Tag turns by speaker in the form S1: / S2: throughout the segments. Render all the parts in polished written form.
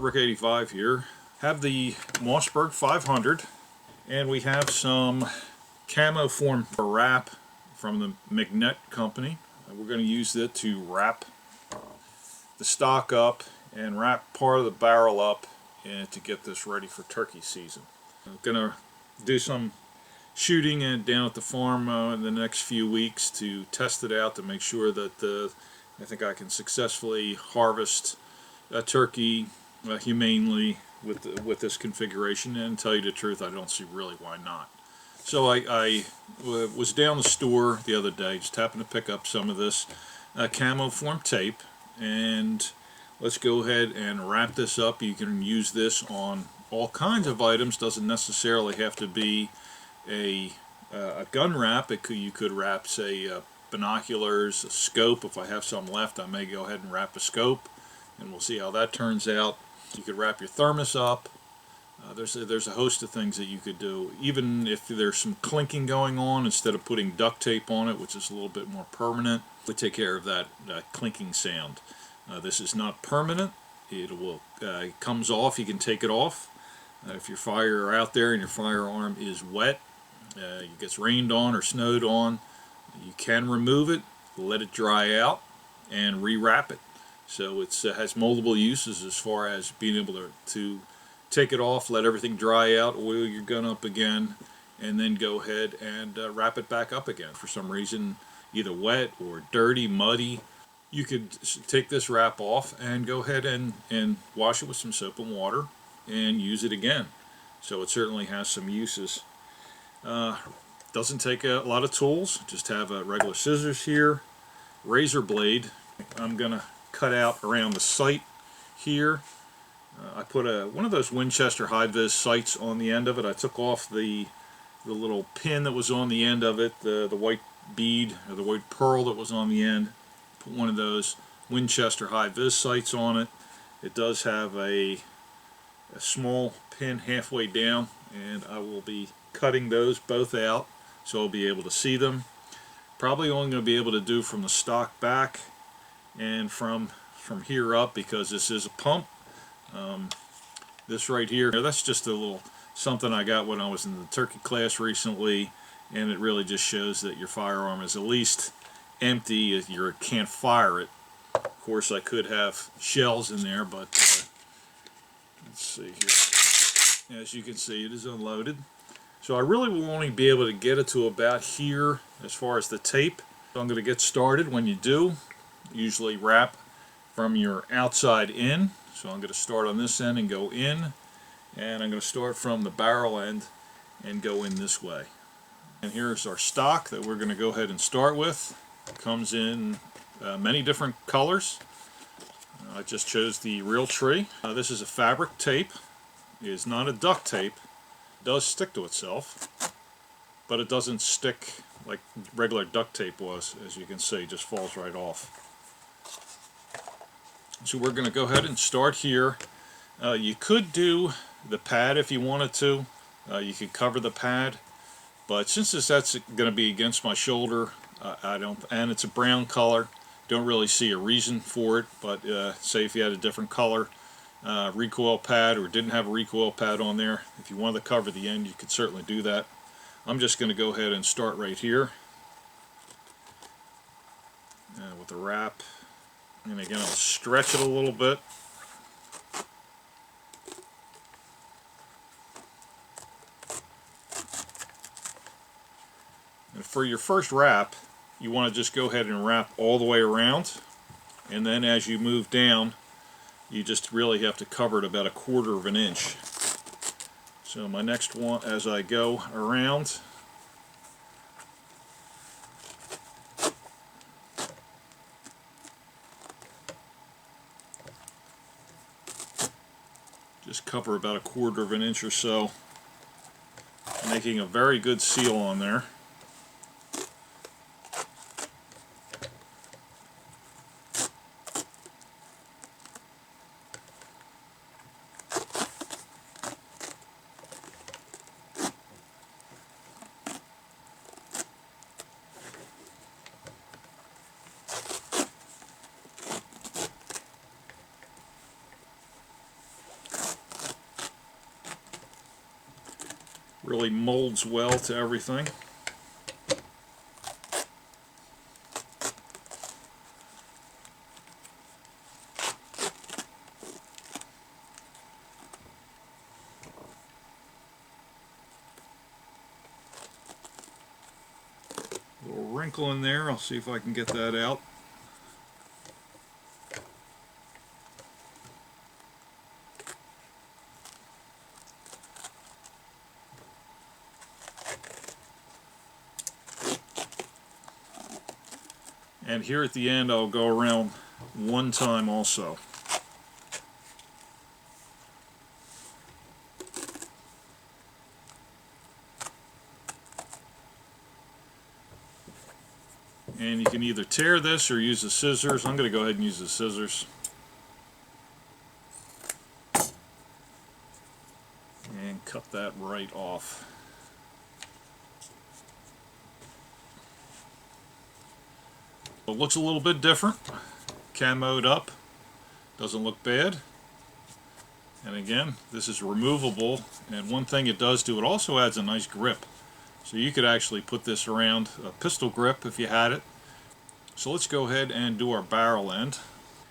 S1: Rick 85 here. Have the Mossburg 500, and we have some Camo Form wrap from the Magnet company. We're going to use it to wrap the stock up and wrap part of the barrel up and to get this ready for turkey season. I'm going to do some shooting down at the farm in the next few weeks to test it out to make sure that I think I can successfully harvest a turkey humanely with this configuration, and tell you the truth, I don't see really why not. So I was down the store the other day, just happened to pick up some of this Camo Form tape, and let's go ahead and wrap this up. You can use this on all kinds of items, doesn't necessarily have to be a gun wrap. You could wrap, say, binoculars, a scope. If I have some left, I may go ahead and wrap a scope, and we'll see how that turns out. You could wrap your thermos up. There's a host of things that you could do. Even if there's some clinking going on, instead of putting duct tape on it, which is a little bit more permanent, we take care of that clinking sound. This is not permanent. It comes off. You can take it off. If you're out there and your firearm is wet, it gets rained on or snowed on, you can remove it, let it dry out, and rewrap it. So it has multiple uses as far as being able to take it off, let everything dry out, oil your gun up again, and then go ahead and wrap it back up again. For some reason, either wet or dirty, muddy, you could take this wrap off and go ahead and wash it with some soap and water and use it again. So it certainly has some uses. Doesn't take a lot of tools. Just have regular scissors here, razor blade. I'm gonna cut out around the sight here. I put one of those Winchester high-vis sights on the end of it. I took off the little pin that was on the end of it, the white bead or the white pearl that was on the end. Put one of those Winchester high-vis sights on it. It does have a small pin halfway down, and I will be cutting those both out so I'll be able to see them. Probably only going to be able to do from the stock back and from here up, because this is a pump. This right here, that's just a little something I got when I was in the turkey class recently, and it really just shows that your firearm is at least empty if you can't fire it. Of course, I could have shells in there, but let's see here. As you can see, it is unloaded. So I really will only be able to get it to about here as far as the tape. So I'm going to get started. When you do, usually wrap from your outside in. So I'm going to start on this end and go in, and I'm going to start from the barrel end and go in this way. And here's our stock that we're going to go ahead and start with. It comes in many different colors. I just chose the real tree. This is a fabric tape. It is not a duct tape. It does stick to itself, but it doesn't stick like regular duct tape was. As you can see, it just falls right off. So we're going to go ahead and start here. You could do the pad if you wanted to. You could cover the pad, but since that's going to be against my shoulder, I don't, and it's a brown color, don't really see a reason for it. But say if you had a different color recoil pad, or didn't have a recoil pad on there, if you wanted to cover the end, you could certainly do that. I'm just going to go ahead and start right here with the wrap. And again, I'll stretch it a little bit. And for your first wrap, you want to just go ahead and wrap all the way around. And then as you move down, you just really have to cover it about 1/4 of an inch. So my next one, as I go around, just cover about 1/4 of an inch or so, making a very good seal on there. Really molds well to everything. A little wrinkle in there. I'll see if I can get that out. And here at the end, I'll go around one time also. And you can either tear this or use the scissors. I'm going to go ahead and use the scissors. And cut that right off. It looks a little bit different. Camoed up. Doesn't look bad. And again, this is removable. And one thing it does do, it also adds a nice grip. So you could actually put this around a pistol grip if you had it. So let's go ahead and do our barrel end.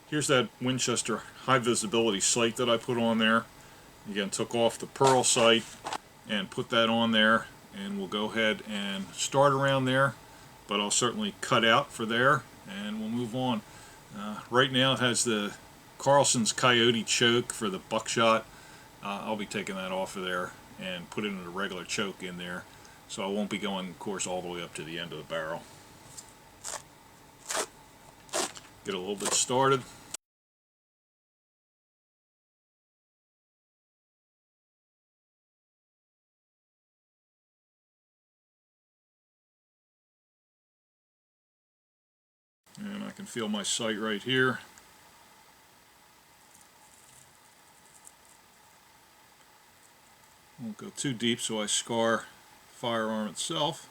S1: Here's that Winchester high visibility sight that I put on there. Again, took off the pearl sight and put that on there, and we'll go ahead and start around there, but I'll certainly cut out for there and we'll move on. Right now it has the Carlson's Coyote choke for the buckshot. I'll be taking that off of there and putting a regular choke in there, so I won't be going, of course, all the way up to the end of the barrel. Get a little bit started. And I can feel my sight right here. Won't go too deep so I scar the firearm itself,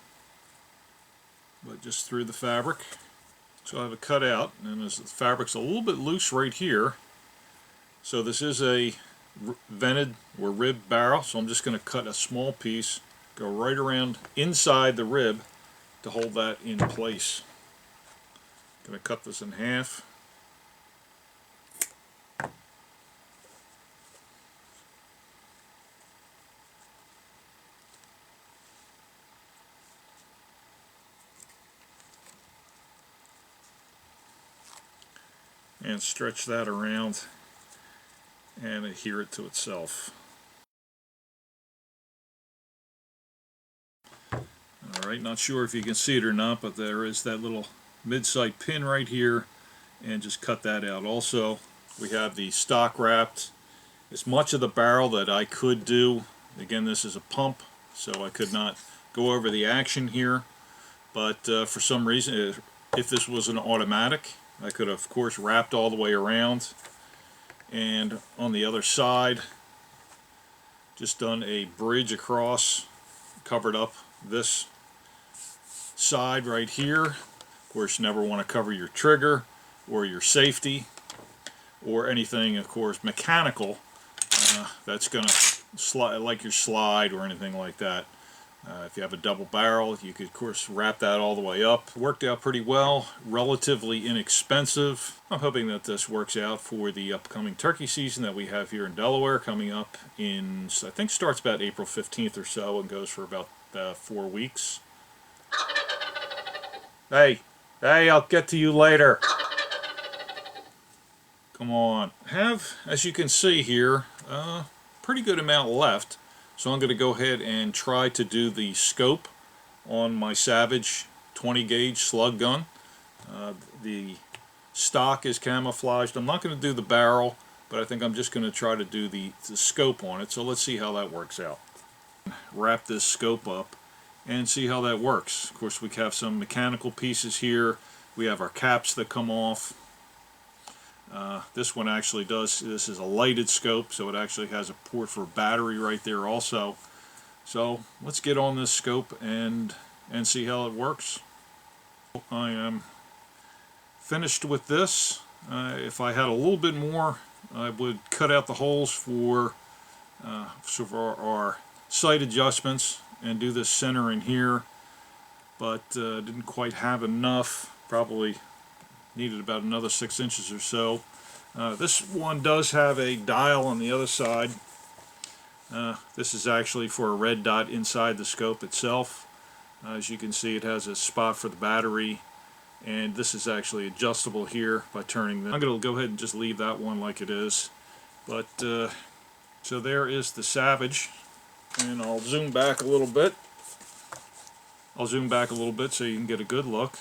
S1: but just through the fabric. So I have a cutout, and as the fabric's a little bit loose right here, so this is a vented or ribbed barrel, so I'm just going to cut a small piece, go right around inside the rib to hold that in place. Going to cut this in half. And stretch that around and adhere it to itself. Alright, not sure if you can see it or not, but there is that little mid-sight pin right here, and just cut that out. Also, we have the stock wrapped. As much of the barrel that I could do. Again, this is a pump, so I could not go over the action here, but for some reason, if this was an automatic, I could have, of course, wrapped all the way around, and on the other side just done a bridge across, covered up this side right here. Of course, you never want to cover your trigger or your safety or anything, of course, mechanical that's going to slide, like your slide or anything like that. If you have a double barrel, you could, of course, wrap that all the way up. Worked out pretty well, relatively inexpensive. I'm hoping that this works out for the upcoming turkey season that we have here in Delaware, coming up in, I think, starts about April 15th or so and goes for about 4 weeks. Hey, I'll get to you later. Come on. Have, as you can see here, pretty good amount left. So I'm going to go ahead and try to do the scope on my Savage 20 gauge slug gun. The stock is camouflaged. I'm not going to do the barrel, but I think I'm just going to try to do the scope on it. So let's see how that works out. Wrap this scope up and see how that works. Of course, we have some mechanical pieces here. We have our caps that come off. This one actually does, this is a lighted scope, so it actually has a port for a battery right there also. So let's get on this scope and see how it works. I am finished with this. If I had a little bit more, I would cut out the holes for our sight adjustments and do this center in here, but didn't quite have enough. Probably needed about another 6 inches or so. This one does have a dial on the other side. This is actually for a red dot inside the scope itself. As you can see, it has a spot for the battery, and this is actually adjustable here by turning them. I'm going to go ahead and just leave that one like it is. But so there is the Savage, and I'll zoom back a little bit. I'll zoom back a little bit so you can get a good look.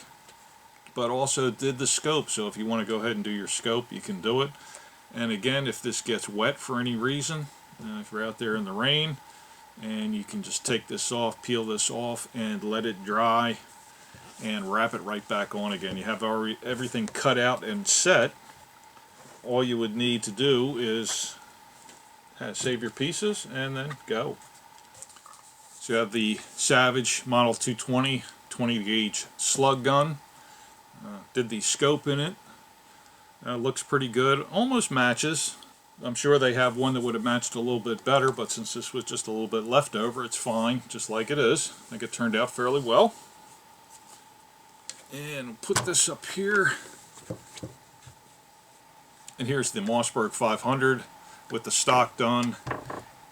S1: But also did the scope, so if you want to go ahead and do your scope, you can do it. And again, if this gets wet for any reason, if you're out there in the rain, and you can just take this off, peel this off, and let it dry, and wrap it right back on again. You have already everything cut out and set. All you would need to do is save your pieces and then go. So you have the Savage Model 220 20 gauge slug gun. Did the scope in it. Looks pretty good. Almost matches. I'm sure they have one that would have matched a little bit better, but since this was just a little bit left over, it's fine, just like it is. I think it turned out fairly well. And we'll put this up here. And here's the Mossburg 500 with the stock done,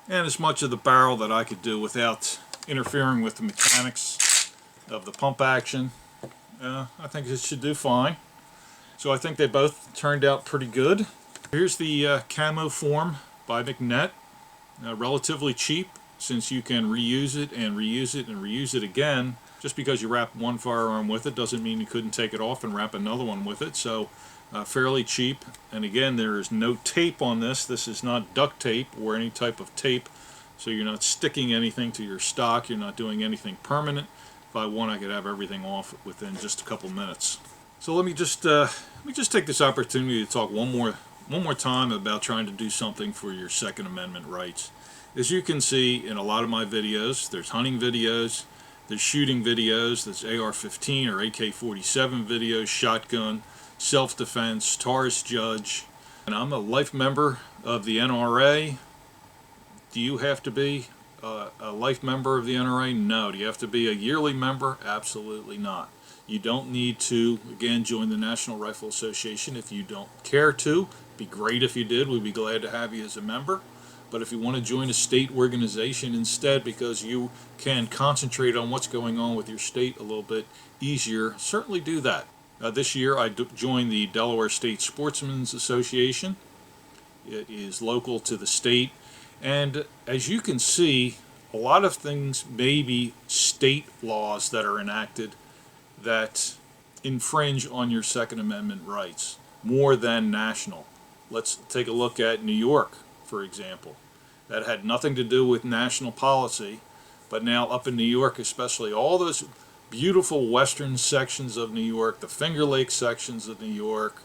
S1: and as much of the barrel that I could do without interfering with the mechanics of the pump action. I think it should do fine. So I think they both turned out pretty good. Here's the Camo Form by McNett. Relatively cheap, since you can reuse it and reuse it and reuse it again. Just because you wrap one firearm with it doesn't mean you couldn't take it off and wrap another one with it. So fairly cheap. And again, there is no tape on this. This is not duct tape or any type of tape. So you're not sticking anything to your stock. You're not doing anything permanent. If I want, I could have everything off within just a couple minutes. So let me just take this opportunity to talk one more time about trying to do something for your Second Amendment rights. As you can see in a lot of my videos, there's hunting videos, there's shooting videos, there's AR-15 or AK-47 videos, shotgun, self-defense, Taurus judge. And I'm a life member of the NRA. Do you have to be a life member of the NRA? No. Do you have to be a yearly member? Absolutely not. You don't need to, again, join the National Rifle Association if you don't care to. It'd be great if you did. We'd be glad to have you as a member. But if you want to join a state organization instead, because you can concentrate on what's going on with your state a little bit easier, certainly do that. This year I joined the Delaware State Sportsmen's Association. It is local to the state. And as you can see, a lot of things may be state laws that are enacted that infringe on your Second Amendment rights more than national. Let's take a look at New York, for example. That had nothing to do with national policy, but now up in New York especially, all those beautiful western sections of New York, the Finger Lake sections of New York,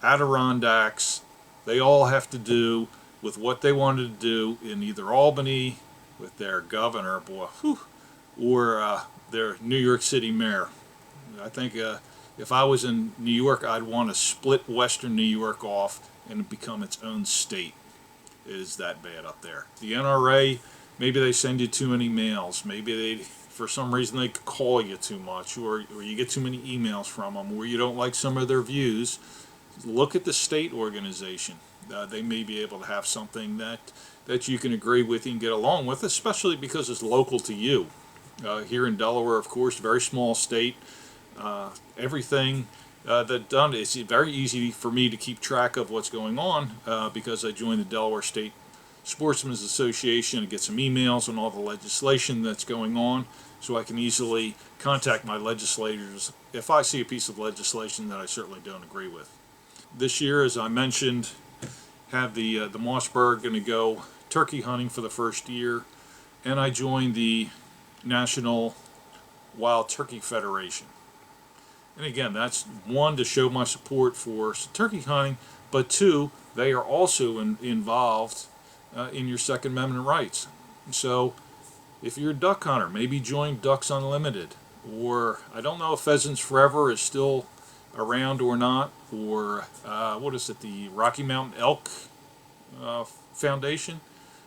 S1: Adirondacks, they all have to do with what they wanted to do in either Albany with their governor, boy, or their New York City mayor. I think if I was in New York, I'd want to split Western New York off and become its own state. It is that bad up there. The NRA, maybe they send you too many mails. Maybe for some reason they call you too much, or you get too many emails from them, or you don't like some of their views. Look at the state organization. They may be able to have something that you can agree with and get along with, especially because it's local to you. Here in Delaware, of course, very small state. Everything that's done, it's very easy for me to keep track of what's going on because I joined the Delaware State Sportsmen's Association and get some emails on all the legislation that's going on, so I can easily contact my legislators if I see a piece of legislation that I certainly don't agree with. This year, as I mentioned, have the Mossburg going to go turkey hunting for the first year, and I joined the National Wild Turkey Federation. And again, that's one, to show my support for turkey hunting, but two, they are also involved in your Second Amendment rights. So if you're a duck hunter, maybe join Ducks Unlimited, or I don't know if Pheasants Forever is still around or not, or what is it, the Rocky Mountain Elk Foundation.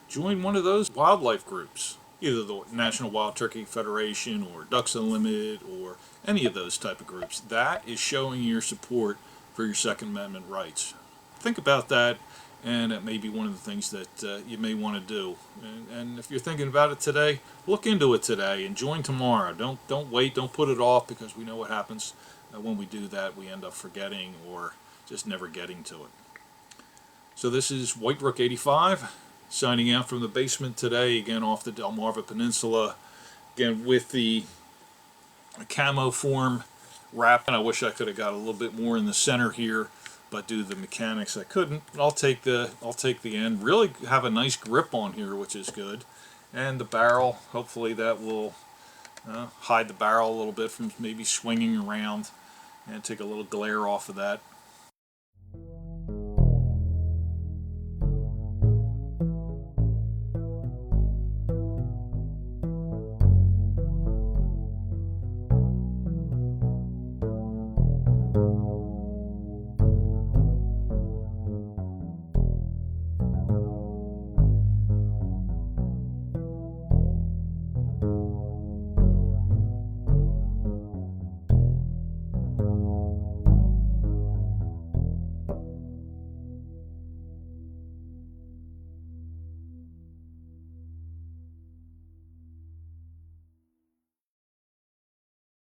S1: Join one of those wildlife groups. either the National Wild Turkey Federation or Ducks Unlimited or any of those type of groups. That is showing your support for your Second Amendment rights. Think about that, and it may be one of the things that you may want to do. And if you're thinking about it today, look into it today and join tomorrow. Don't wait. Don't put it off, because we know what happens when we do that. We end up forgetting or just never getting to it. So this is Whitebrook 85 signing out from the basement today, again off the Delmarva Peninsula, again with the Camo Form wrap. And I wish I could have got a little bit more in the center here, but due to the mechanics I couldn't. I'll take the end. Really have a nice grip on here, which is good. And the barrel, hopefully that will hide the barrel a little bit from maybe swinging around and take a little glare off of that.